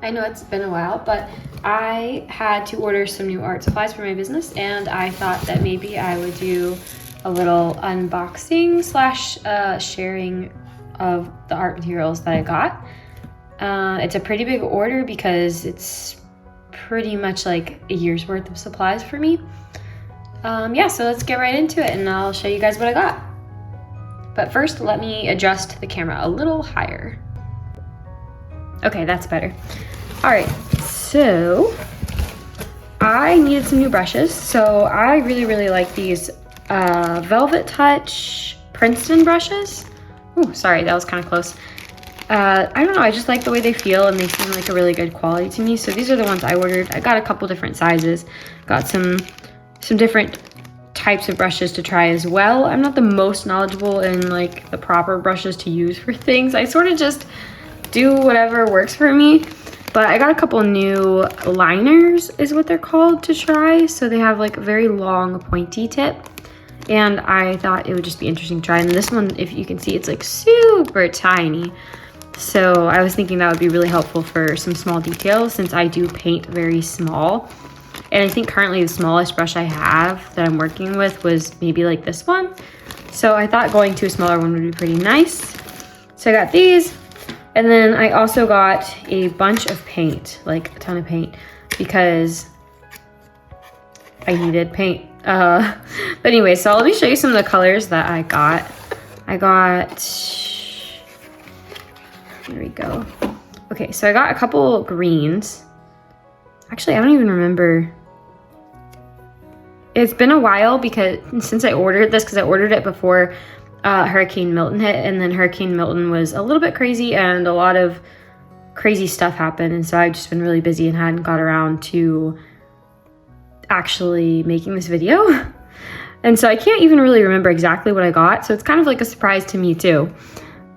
I know it's been a while, but I had to order some new art supplies for my business, and I thought that maybe I would do a little unboxing slash sharing of the art materials that I got. It's a pretty big order because it's pretty much like a year's worth of supplies for me. Yeah, so let's get right into it and I'll show you guys what I got. But first, let me adjust the camera a little higher. Okay, that's better. All right, so I needed some new brushes. So I really like these velvetouch Princeton brushes. Oh, sorry, that was kind of close. I don't know, I just like the way they feel and they seem like a really good quality to me. So these are the ones I ordered. I got a couple different sizes. Got some different types of brushes to try as well. I'm not the most knowledgeable in like the proper brushes to use for things. I sort of just do whatever works for me. But I got a couple new liners is what they're called to try. So they have like a very long pointy tip. And I thought it would just be interesting to try. And this one, if you can see, it's like super tiny. So I was thinking that would be really helpful for some small details since I do paint very small. And I think currently the smallest brush I have that I'm working with was maybe like this one. So I thought going to a smaller one would be pretty nice. So I got these. And then I also got a bunch of paint, like a ton of paint, because I needed paint. But anyway, so let me show you some of the colors that I got. Here we go. Okay, so I got a couple greens. Actually, I don't even remember. It's been a while because since I ordered this, because I ordered it before Hurricane Milton hit, and then Hurricane Milton was a little bit crazy and a lot of crazy stuff happened, and so I've just been really busy and hadn't got around to actually making this video. And so I can't even really remember exactly what I got, so it's kind of like a surprise to me too.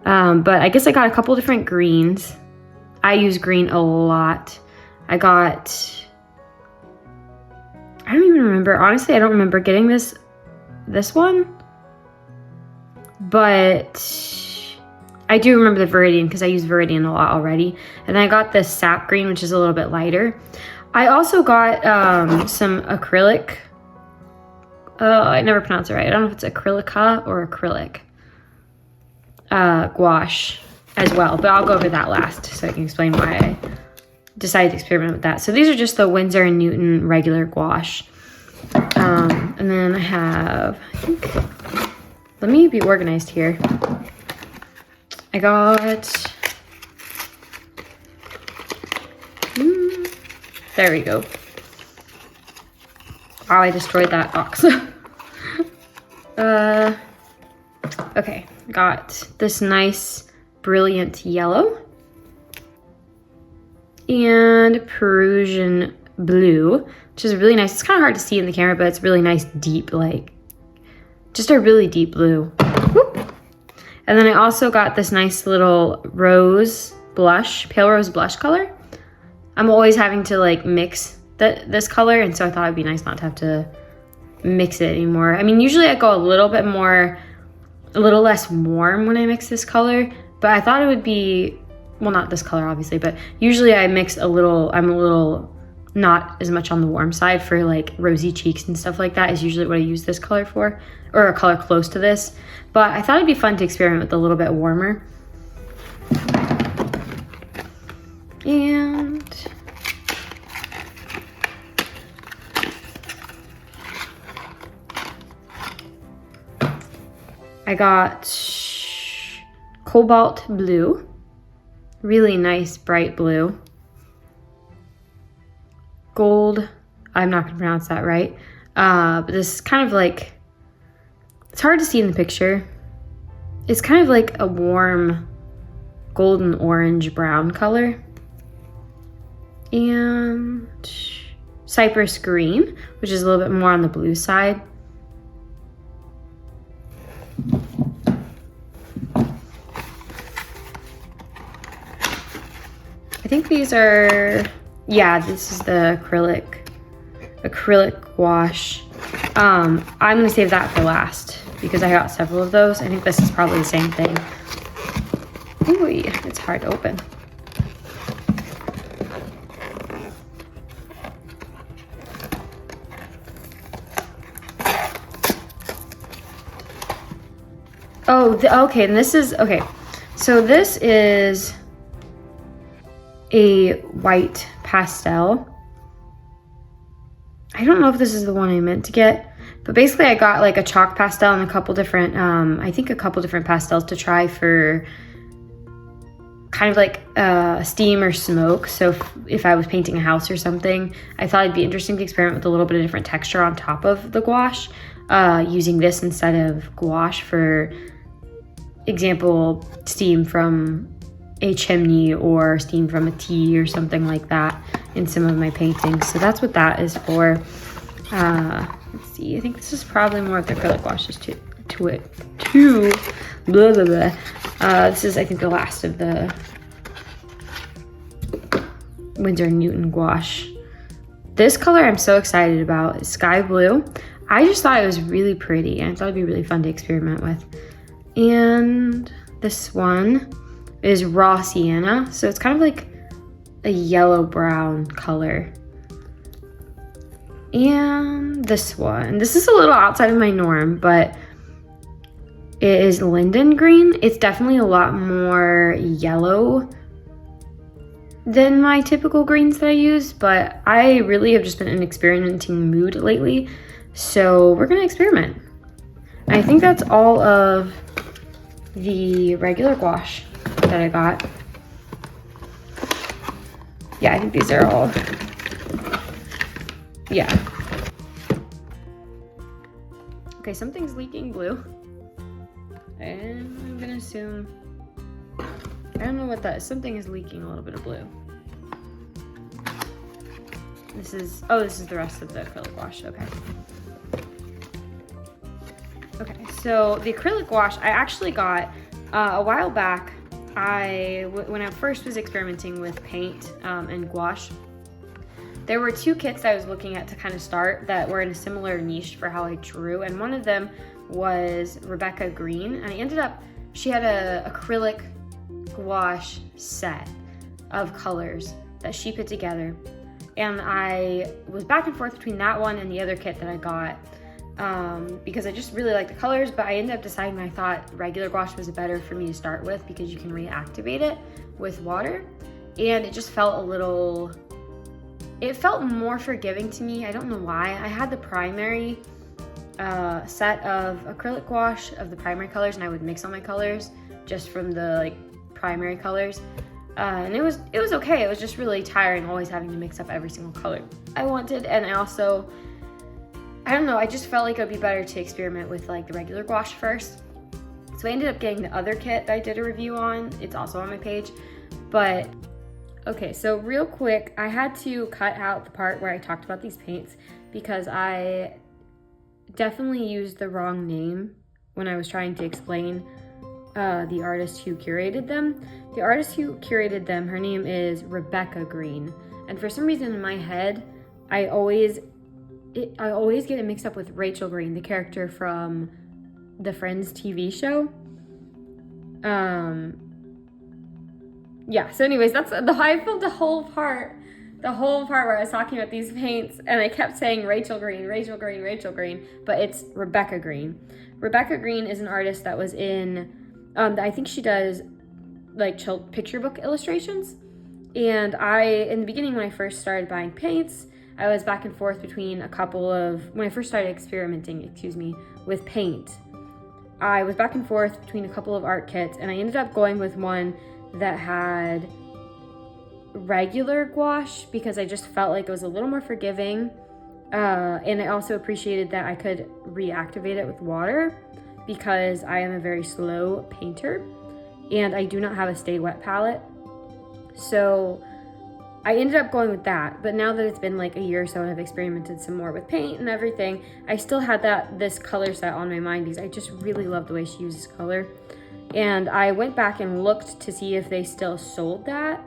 But I guess I got a couple different greens. I use green a lot. I don't even remember. Honestly, I don't remember getting this one. But I do remember the Viridian because I use Viridian a lot already. And then I got this sap green, which is a little bit lighter. I also got some acrylic. I never pronounce it right. I don't know if it's acrylica or acrylic. Gouache as well, but I'll go over that last so I can explain why I decided to experiment with that. So these are just the Winsor & Newton regular gouache. And then I have, I think, let me be organized here. I got, there we go. Wow, I destroyed that box. Okay, got this nice brilliant yellow and Perusian blue, which is really nice. It's kind of hard to see in the camera, but it's really nice, deep, like just a really deep blue. Whoop. And then I also got this nice little rose blush, pale rose blush color. I'm always having to like mix this color, and so I thought it'd be nice not to have to mix it anymore. I mean, usually I go a little less warm when I mix this color, but I thought it would be, well, not this color obviously, but usually I mix I'm a little not as much on the warm side for like rosy cheeks and stuff like that is usually what I use this color for, or a color close to this. But I thought it'd be fun to experiment with a little bit warmer. And I got cobalt blue, really nice bright blue. Gold, I'm not gonna pronounce that right, but this is kind of like, it's hard to see in the picture. It's kind of like a warm golden orange brown color. And cypress green, which is a little bit more on the blue side. I think these are, yeah, this is the acrylic gouache. I'm gonna save that for last because I got several of those. I think this is probably the same thing. Ooh, it's hard to open. Oh, okay, and this is, okay. So this is a white pastel. I don't know if this is the one I meant to get, but basically I got like a chalk pastel and a couple different, I think a couple different pastels to try for kind of like steam or smoke. So if I was painting a house or something, I thought it'd be interesting to experiment with a little bit of different texture on top of the gouache, using this instead of gouache. For example, steam from a chimney or steam from a tea or something like that in some of my paintings. So that's what that is for. Let's see, I think this is probably more of the acrylic gouaches too. Blah, blah, blah. This is, I think, the last of the Winsor Newton gouache. This color I'm so excited about is sky blue. I just thought it was really pretty and I thought it'd be really fun to experiment with. And this one is raw sienna. So it's kind of like a yellow brown color. And this one, this is a little outside of my norm, but it is linden green. It's definitely a lot more yellow than my typical greens that I use, but I really have just been in an experimenting mood lately. So we're gonna experiment. I think that's all of the regular gouache that I got. Yeah, I think these are all, yeah. Okay, something's leaking blue. And I'm gonna assume, I don't know what that is. Something is leaking a little bit of blue. This is, oh, this is the rest of the acrylic gouache, okay. Okay, so the acrylic gouache I actually got a while back. When I first was experimenting with paint and gouache, there were two kits I was looking at to kind of start that were in a similar niche for how I drew, and one of them was Rebecca Green, and I ended up, she had a acrylic gouache set of colors that she put together, and I was back and forth between that one and the other kit that I got because I just really like the colors, but I ended up deciding I thought regular gouache was better for me to start with because you can reactivate it with water, and it just felt a little, it felt more forgiving to me. I don't know why. I had the primary set of acrylic gouache of the primary colors, and I would mix all my colors just from the like primary colors, and it was okay. It was just really tiring always having to mix up every single color I wanted, and I don't know, I just felt like it would be better to experiment with like the regular gouache first. So I ended up getting the other kit that I did a review on. It's also on my page. But okay, so real quick, I had to cut out the part where I talked about these paints because I definitely used the wrong name when I was trying to explain the artist who curated them. The artist who curated them, her name is Rebecca Green. And for some reason in my head, I always get it mixed up with Rachel Green, the character from the Friends TV show. Yeah, so anyways, that's I filmed the whole part where I was talking about these paints, and I kept saying Rachel Green, Rachel Green, Rachel Green, but it's Rebecca Green. Rebecca Green is an artist that was in, I think she does like picture book illustrations. And in the beginning when I first started buying paints, I was back and forth between when I first started experimenting, with paint, I was back and forth between a couple of art kits, and I ended up going with one that had regular gouache because I just felt like it was a little more forgiving, and I also appreciated that I could reactivate it with water because I am a very slow painter and I do not have a stay wet palette. So I ended up going with that, but now that it's been like a year or so and I've experimented some more with paint and everything, I still had this color set on my mind because I just really love the way she uses color. And I went back and looked to see if they still sold that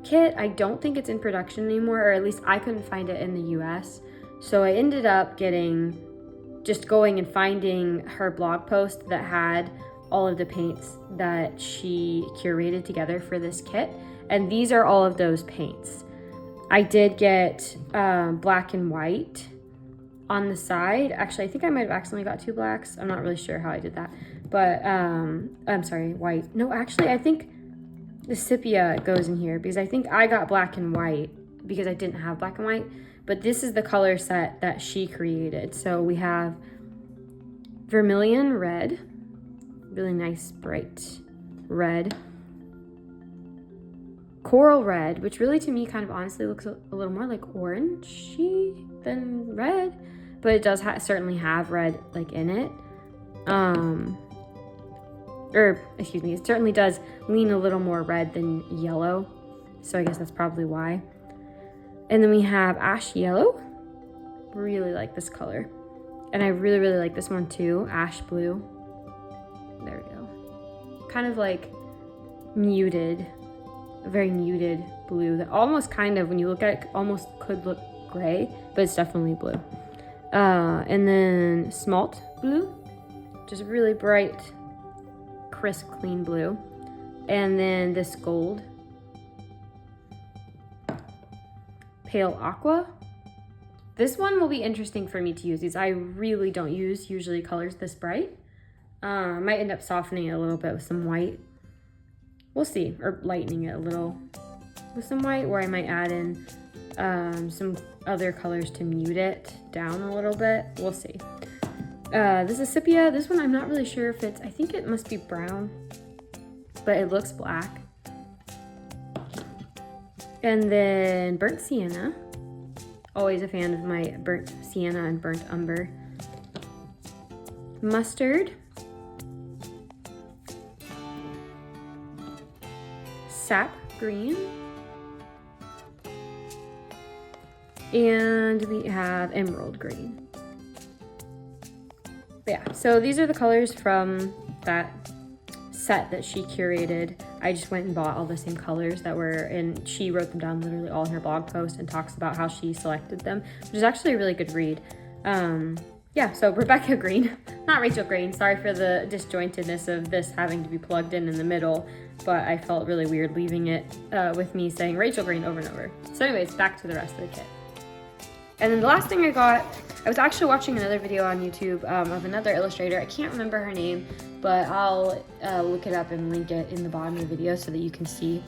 kit. I don't think it's in production anymore, or at least I couldn't find it in the US. So I ended up going and finding her blog post that had all of the paints that she curated together for this kit. And these are all of those paints. I did get black and white on the side. Actually, I think I might have accidentally got two blacks. I'm not really sure how I did that. But, I'm sorry, white. No, actually, I think the sepia goes in here because I think I got black and white because I didn't have black and white. But this is the color set that she created. So we have vermilion red, really nice bright red, coral red, which really to me kind of honestly looks a little more like orangey than red, but it does certainly have red like in it. Or excuse me, it certainly does lean a little more red than yellow, so I guess that's probably why. And then we have ash yellow. Really like this color, and I really like this one too. Ash blue. There we go. Kind of like muted, a very muted blue that almost kind of, when you look at it, almost could look gray, but it's definitely blue. And then smalt blue, just really bright, crisp, clean blue. And then this gold, pale aqua. This one will be interesting for me to use. These I really don't use usually colors this bright. I might end up softening it a little bit with some white. We'll see, or lightening it a little with some white, or I might add in some other colors to mute it down a little bit. We'll see. This is sepia. This one I'm not really sure if it's, I think it must be brown, but it looks black. And then burnt sienna. Always a fan of my burnt sienna and burnt umber. Mustard. Sap green. And we have emerald green. Yeah, so these are the colors from that set that she curated. I just went and bought all the same colors that were, and she wrote them down literally all in her blog post and talks about how she selected them, which is actually a really good read. Yeah, so Rebecca Green, not Rachel Green. Sorry for the disjointedness of this having to be plugged in the middle, but I felt really weird leaving it with me saying Rachel Green over and over. So anyways, back to the rest of the kit. And then the last thing I got, I was actually watching another video on YouTube of another illustrator. I can't remember her name, but I'll look it up and link it in the bottom of the video so that you can see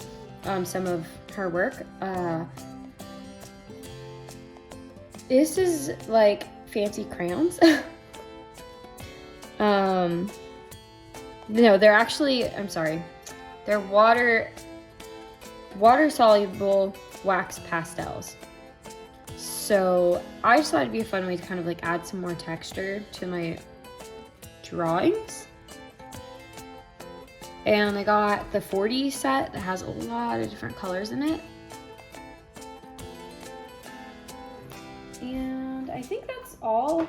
some of her work. This is like fancy crayons. No, they're actually, I'm sorry, they're water soluble wax pastels. So I just thought it'd be a fun way to kind of like add some more texture to my drawings. And I got the 40 set that has a lot of different colors in it. And I think that's all.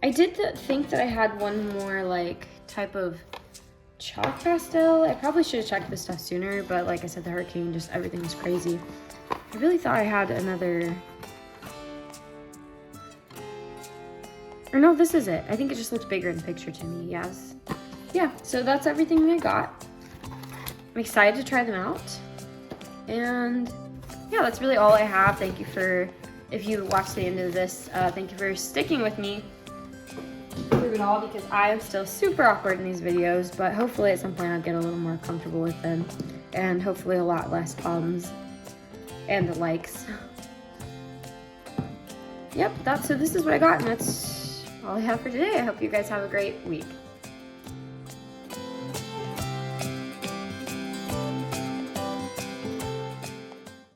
I did think that I had one more like type of chalk pastel. I probably should have checked this stuff sooner, but like I said, the hurricane, just everything was crazy. I really thought I had another, or no, this is it. I think it just looks bigger in the picture to me, yes. Yeah, so that's everything I got. I'm excited to try them out. And yeah, that's really all I have. Thank you for, if you watched the end of this, thank you for sticking with me through it all, because I am still super awkward in these videos, but hopefully at some point I'll get a little more comfortable with them, and hopefully a lot less ums and the likes. Yep, so this is what I got, and that's all I have for today. I hope you guys have a great week.